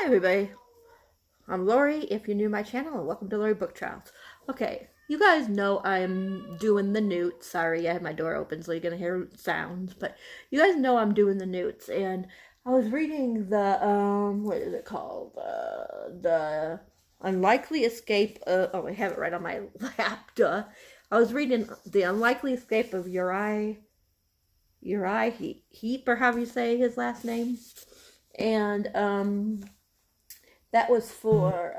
Hi everybody, I'm Lori, if you're new to my channel, and welcome to Lori Book Trials. Okay, you guys know I'm doing the newts. Sorry, I had my door open so you're going to hear sounds, but you guys know I'm doing the newts, and I was reading the, what is it called? The Unlikely Escape of, oh, I have it right on my lap, duh. I was reading The Unlikely Escape of Uriah Heep, or however you say his last name, and, that was for,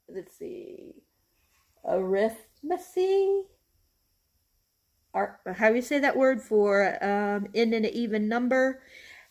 let's see, arithmetic? How do you say that word for in an even number?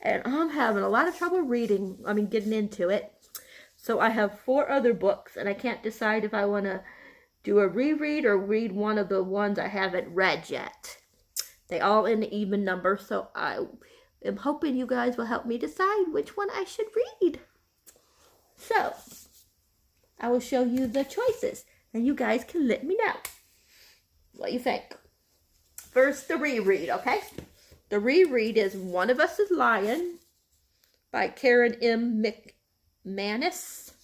And I'm having a lot of trouble getting into it. So I have 4 other books, and I can't decide if I want to do a reread or read one of the ones I haven't read yet. They all in an even number, so I am hoping you guys will help me decide which one I should read. So, I will show you the choices, and you guys can let me know what you think. First, the reread, okay? The reread is One of Us is Lying by Karen M. McManus.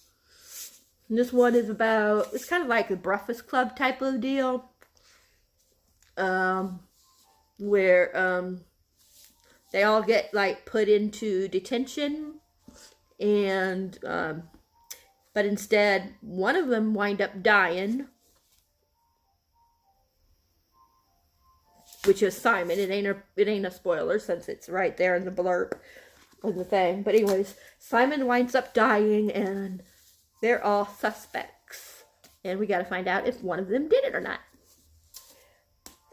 And this one is about, it's kind of like a Breakfast Club type of deal, where they all get like put into detention, and but instead one of them wind up dying, which is Simon. It ain't a spoiler since it's right there in the blurb of the thing. But anyways, Simon winds up dying, and they're all suspects, and we got to find out if one of them did it or not.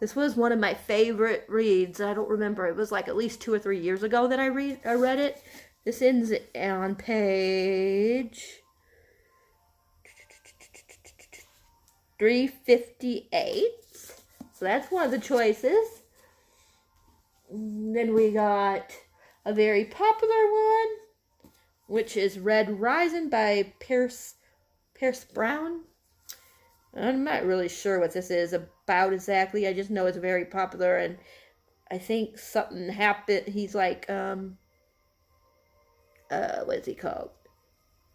This was one of my favorite reads. I don't remember. It was like at least 2 or 3 years ago that I read it. This ends on page 358. So that's one of the choices. Then we got a very popular one, which is Red Rising by Pierce Brown. I'm not really sure what this is about exactly. I just know it's very popular, and I think something happened. He's like, what is he called?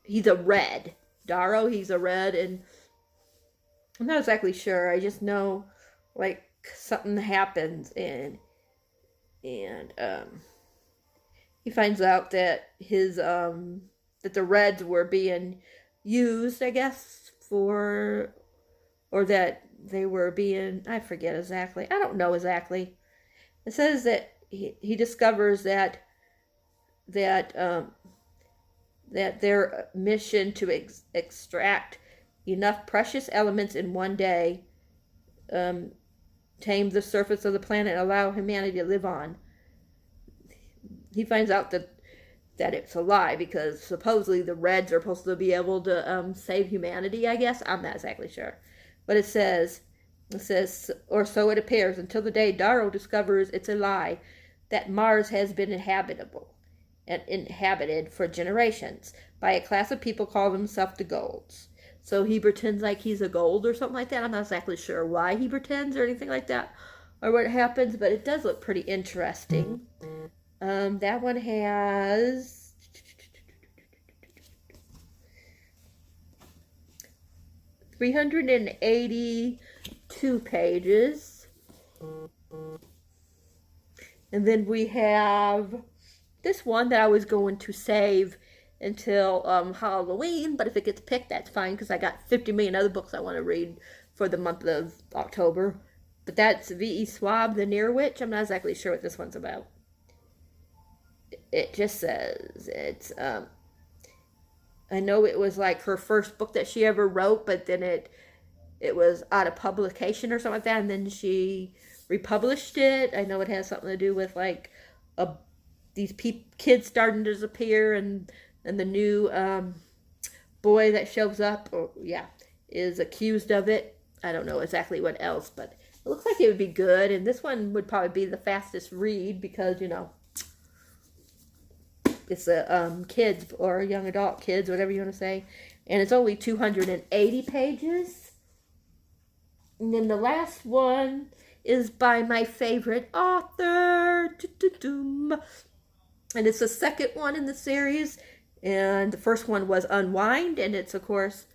He's a red. Darrow, he's a red, and I'm not exactly sure. I just know, like, something happens, and he finds out that his, that the reds were being used, I guess, or that they were being, I forget exactly. I don't know exactly. It says that he discovers that their mission to extract enough precious elements in one day, tame the surface of the planet and allow humanity to live on. He finds out that it's a lie, because supposedly the Reds are supposed to be able to save humanity, I guess. I'm not exactly sure. But it says, or so it appears, until the day Darrow discovers it's a lie, that Mars has been inhabited for generations by a class of people called themselves the Golds. So he pretends like he's a gold or something like that. I'm not exactly sure why he pretends or anything like that, or what happens, but it does look pretty interesting. That one has 382 pages. And then we have this one that I was going to save until Halloween, but if it gets picked, that's fine, because I got 50 million other books I want to read for the month of October. But that's V.E. Schwab, The Near Witch. I'm not exactly sure what this one's about. It just says it's, I know it was like her first book that she ever wrote, but then it was out of publication or something like that, and then she republished it. I know it has something to do with like these kids starting to disappear, and the new boy that shows up, is accused of it. I don't know exactly what else, but it looks like it would be good, and this one would probably be the fastest read, because, you know, it's a kids or young adult kids, whatever you want to say, and it's only 280 pages. And then the last one is by my favorite author, and it's the second one in the series, And the first one was Unwind, and it's, of course,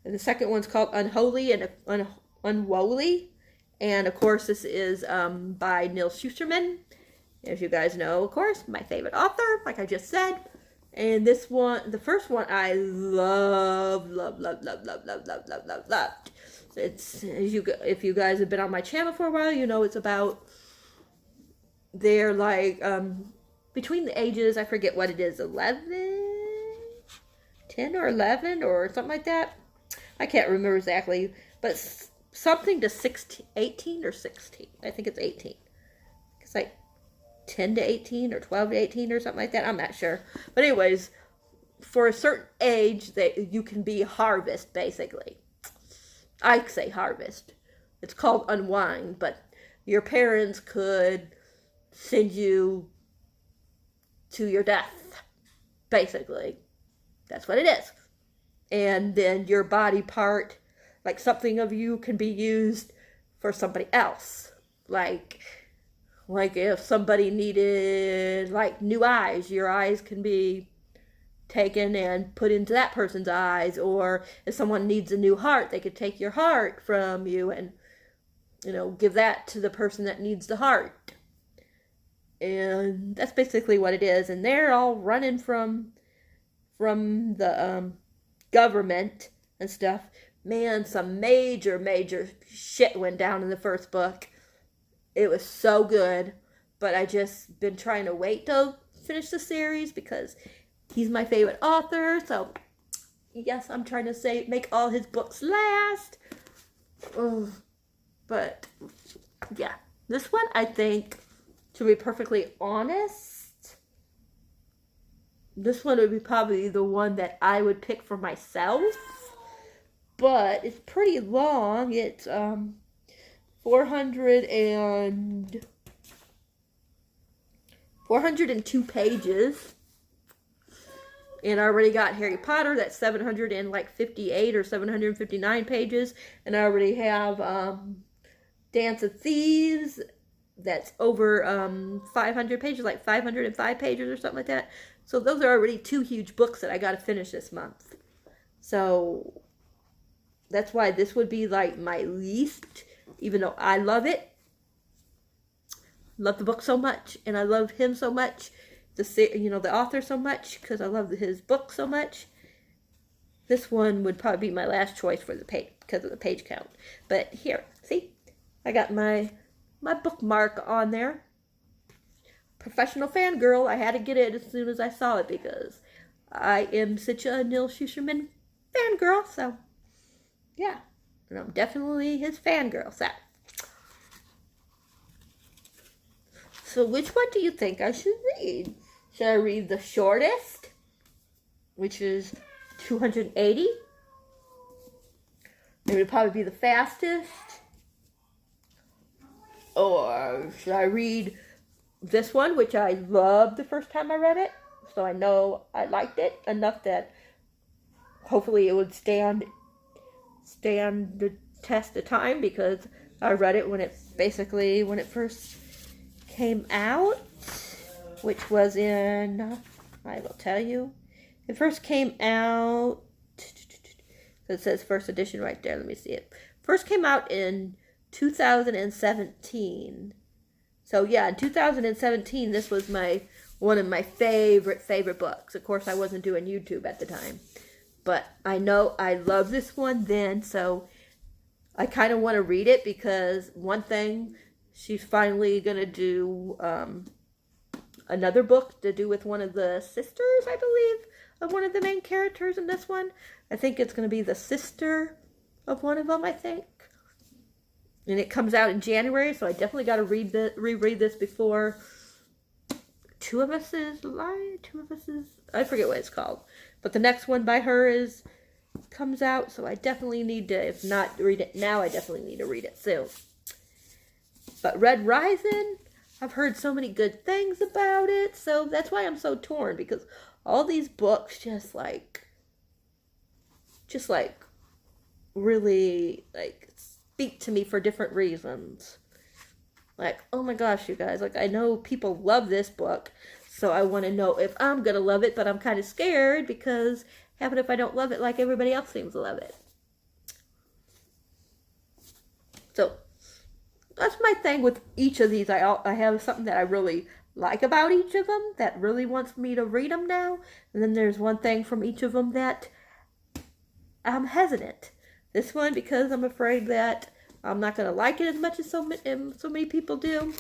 and the second one's called Unholy and Unwoly. And, of course, this is by Neil Schusterman. As you guys know, of course, my favorite author, like I just said. And this one, the first one, I loved. It's, if you guys have been on my channel for a while, you know it's about, they're like, between the ages, I forget what it is, 10 or 11 or something like that. I can't remember exactly, but something to 16, 18 or 16. I think it's 18. It's like 10 to 18 or 12 to 18 or something like that. I'm not sure. But anyways, for a certain age, that you can be harvest, basically. I say harvest. It's called Unwind, but your parents could send you to your death, basically. That's what it is. And then your body part, like something of you, can be used for somebody else. Like if somebody needed like new eyes, your eyes can be taken and put into that person's eyes. Or if someone needs a new heart, they could take your heart from you and, you know, give that to the person that needs the heart. And that's basically what it is. And they're all running from the government and stuff. Man, some major shit went down in the first book. It was so good, but I just been trying to wait to finish the series because he's my favorite author. So yes, I'm trying to make all his books last. But yeah, this one, I think, to be perfectly honest, this one would be probably the one that I would pick for myself. But it's pretty long. It's 402 pages. And I already got Harry Potter, that's 758 or 759 pages. And I already have Dance of Thieves, that's over 500 pages, like 505 pages or something like that. So those are already 2 huge books that I got to finish this month. So that's why this would be like my least, even though I love it. Love the book so much, and I love him so much, the author so much, because I love his book so much. This one would probably be my last choice for the page, because of the page count. But here, see, I got my bookmark on there. Professional fangirl. I had to get it as soon as I saw it because I am such a Neil Schusterman fangirl. So, yeah. And I'm definitely his fangirl. So which one do you think I should read? Should I read the shortest, which is 280? It would probably be the fastest. Or should I read this one, which I loved the first time I read it? So I know I liked it enough that hopefully it would stand the test of time, because I read it when it first came out, which was in, I will tell you, it first came out, it says first edition right there, let me see it. First came out in 2017. So yeah, in 2017, this was one of my favorite books. Of course, I wasn't doing YouTube at the time, but I know I love this one then, so I kind of want to read it, because one thing, she's finally going to do another book to do with one of the sisters, I believe, of one of the main characters in this one. I think it's going to be the sister of one of them, I think. And it comes out in January, so I definitely got to reread this before Two of Us is, I forget what it's called. But the next one by her comes out, so I definitely need to, if not read it now, I definitely need to read it soon. But Red Rising, I've heard so many good things about it, so that's why I'm so torn, because all these books just really speak to me for different reasons. Like, oh my gosh, you guys, I know people love this book. So I want to know if I'm going to love it, but I'm kind of scared because happen if I don't love it like everybody else seems to love it. So that's my thing with each of these. I have something that I really like about each of them that really wants me to read them now. And then there's one thing from each of them that I'm hesitant. This one because I'm afraid that I'm not going to like it as much as so many people do.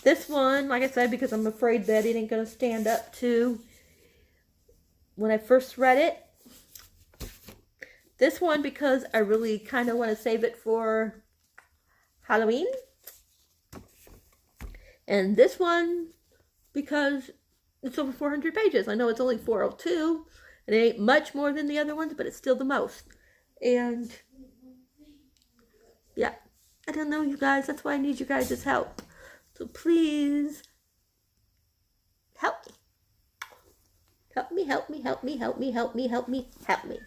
This one, like I said, because I'm afraid that it ain't going to stand up to when I first read it. This one because I really kind of want to save it for Halloween. And this one because it's over 400 pages. I know it's only 402, and it ain't much more than the other ones, but it's still the most. And yeah, I don't know, you guys. That's why I need you guys' help. So please help me. Help me, help me, help me, help me, help me, help me, help me.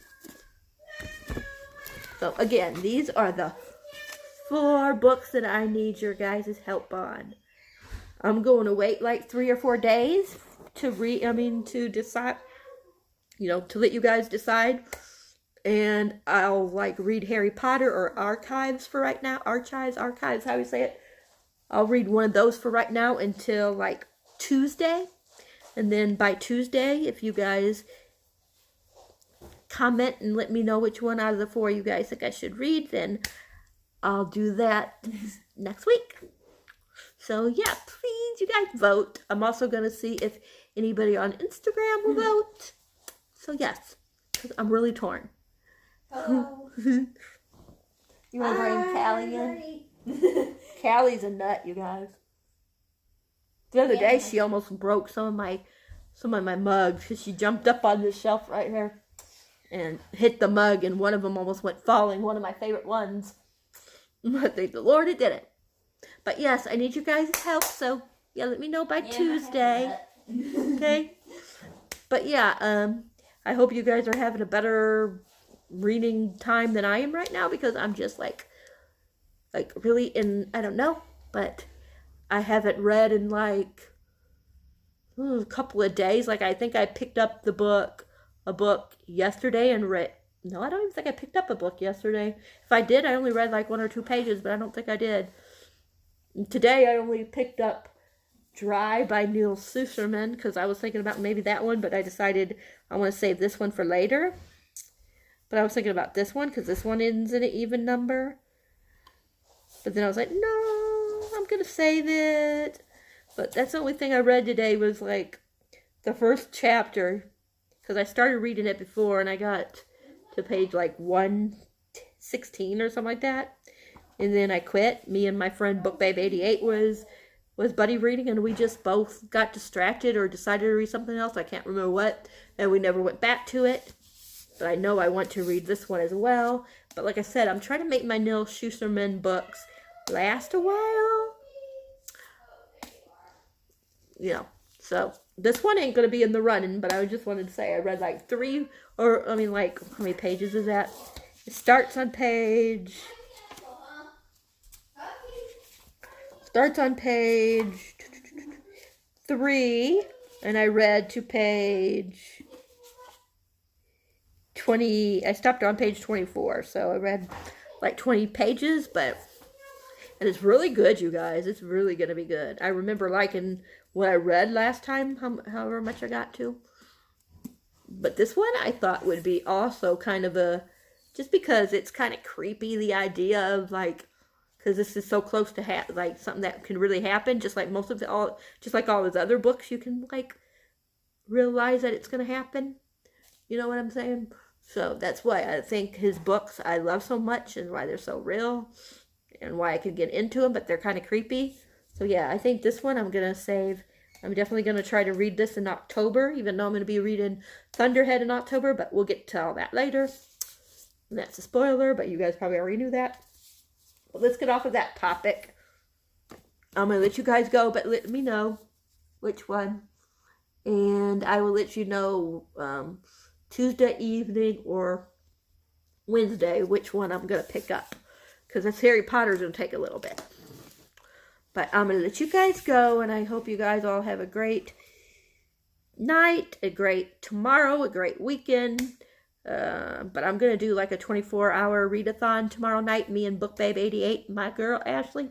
So again, these are the 4 books that I need your guys' help on. I'm going to wait like 3 or 4 days to to decide, to let you guys decide. And I'll like read Harry Potter or Archives for right now. Archives, how you say it. I'll read one of those for right now until like Tuesday. And then by Tuesday, if you guys comment and let me know which one out of the 4 you guys think I should read, then I'll do that next week. So yeah, please, you guys vote. I'm also going to see if anybody on Instagram will vote. So yes, because I'm really torn. Hello. You want to bring Callie in? Callie's a nut, you guys. The other day, she almost broke some of my mugs because she jumped up on this shelf right here and hit the mug, and one of them almost went falling. One of my favorite ones. But thank the Lord it didn't. But yes, I need you guys' help. So yeah, let me know by Tuesday. Okay. But yeah, I hope you guys are having a better reading time than I am right now, because I'm just like really I don't know, but I haven't read in like a couple of days. Like I think I picked up a book yesterday and read. No, I don't even think I picked up a book yesterday. If I did, I only read like 1 or 2 pages, but I don't think I did. Today I only picked up Dry by Neil Sucherman because I was thinking about maybe that one, but I decided I want to save this one for later. But I was thinking about this one because this one ends in an even number. But then I was like, no, I'm going to save it. But that's the only thing I read today was like the first chapter, because I started reading it before and I got to page like 116 or something like that. And then I quit. Me and my friend BookBabe88 was buddy reading, and we just both got distracted or decided to read something else. I can't remember what, and we never went back to it. But I know I want to read this one as well. But like I said, I'm trying to make my Neil Sucherman books last a while. So this one ain't going to be in the running, but I just wanted to say I read like 3, or how many pages is that? It starts on page 3, and I read to page 20. I stopped on page 24, so I read like 20 pages, and it's really good, you guys. It's really going to be good. I remember liking what I read last time, however much I got to. But this one I thought would be also kind of just because it's kind of creepy, the idea of like, because this is so close to like something that can really happen, just like just like all his other books, you can like realize that it's going to happen. You know what I'm saying? So that's why I think his books I love so much, and why they're so real, and why I can get into them, but they're kind of creepy. So yeah, I think this one I'm going to save. I'm definitely going to try to read this in October, even though I'm going to be reading Thunderhead in October, but we'll get to all that later. And that's a spoiler, but you guys probably already knew that. But let's get off of that topic. I'm going to let you guys go, but let me know which one. And I will let you know Tuesday evening or Wednesday which one I'm going to pick up. Because this Harry Potter's going to take a little bit. But I'm going to let you guys go, and I hope you guys all have a great night, a great tomorrow, a great weekend. But I'm going to do like a 24-hour readathon tomorrow night, me and Book Babe 88, my girl Ashley.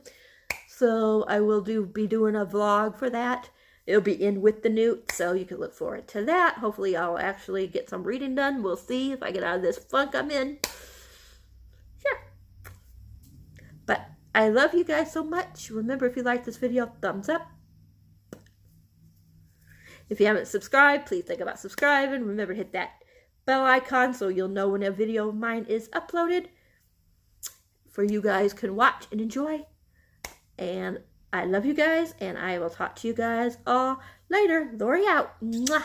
So I will be doing a vlog for that. It'll be in with the newt, so you can look forward to that. Hopefully I'll actually get some reading done. We'll see if I get out of this funk I'm in. Yeah. But I love you guys so much. Remember, if you like this video, thumbs up. If you haven't subscribed, please think about subscribing. Remember to hit that bell icon so you'll know when a video of mine is uploaded, for you guys can watch and enjoy. And I love you guys, and I will talk to you guys all later. Lori out. Mwah.